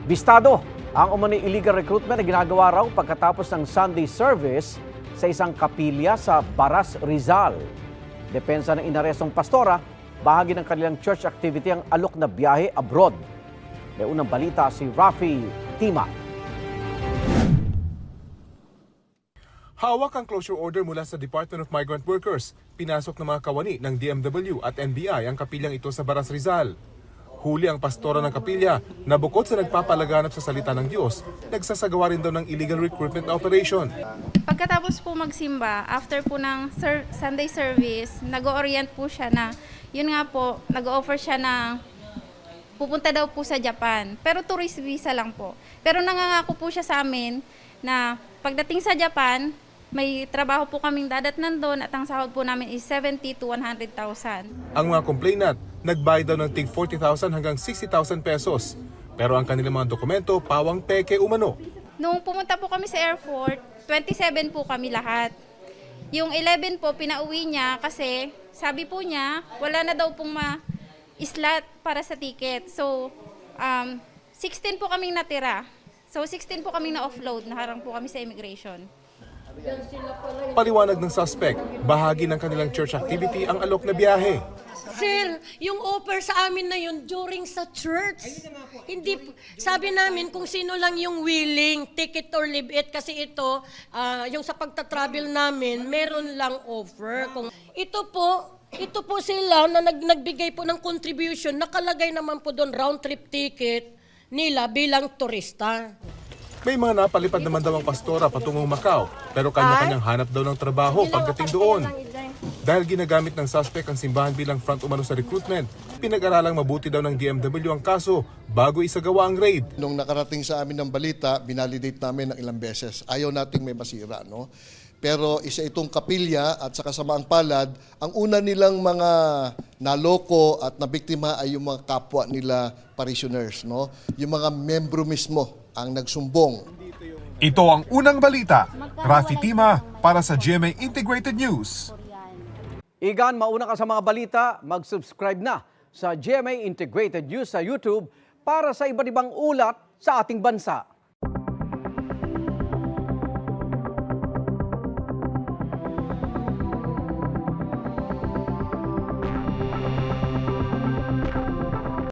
Bistado ang umano'y illegal recruitment na ginagawa raw pagkatapos ng Sunday service sa isang kapilya sa Baras, Rizal. Depensa ng inarestong pastora, bahagi ng kanilang church activity ang alok na biyahe abroad. May unang balita si Rafi Tima. Hawak ang closure order mula sa Department of Migrant Workers. Pinasok ng mga kawani ng DMW at NBI ang kapilyang ito sa Baras, Rizal. Huli ang pastora ng kapilya na bukod sa nagpapalaganap sa salita ng Diyos, nagsasagawa rin daw ng illegal recruitment operation. Pagkatapos po magsimba, after po ng Sunday service, nag-orient po siya na, yun nga po, nag-offer siya na pupunta daw po sa Japan. Pero tourist visa lang po. Pero nangangako po siya sa amin na pagdating sa Japan, may trabaho po kaming dadatnan doon at ang sahod po namin is 70 to 100,000. Ang mga complainant, nagbayad daw ng tig 40,000 hanggang 60,000 pesos. Pero ang kanilang mga dokumento, pawang peke umano. Nung pumunta po kami sa airport, 27 po kami lahat. Yung 11 po, pinauwi niya kasi sabi po niya, wala na daw pong ma-slot para sa ticket. So, 16 po kaming natira. So, 16 po kaming na-offload, naharang po kami sa immigration. Paliwanag ng suspect, bahagi ng kanilang church activity ang alok na biyahe. Sir, yung offer sa amin na yun during sa church. Hindi, sabi namin kung sino lang yung willing, take it or leave it. Kasi ito, yung sa pagta-travel namin, meron lang offer. Ito po sila na nagbigay po ng contribution, nakalagay naman po doon round trip ticket nila bilang turista. May mga napalipad naman daw ang pastora patungong Macau, pero kanya-kanyang hanap daw ng trabaho pagdating doon. Dahil ginagamit ng suspect ang simbahan bilang front umano sa recruitment, pinag-aralang mabuti daw ng DMW ang kaso bago isagawa ang raid. Nung nakarating sa amin ng balita, binalidate namin ng ilang beses. Ayaw nating may masira, no? Pero isa itong kapilya at sa kasamaang palad, ang una nilang mga naloko at nabiktima ay yung mga kapwa nila parishioners, no? Yung mga membro mismo ang nagsumbong. Ito ang unang balita. Rafi Tima para sa GMA Integrated News. Igan, mauna ka sa mga balita, mag-subscribe na sa GMA Integrated News sa YouTube para sa iba't ibang ulat sa ating bansa.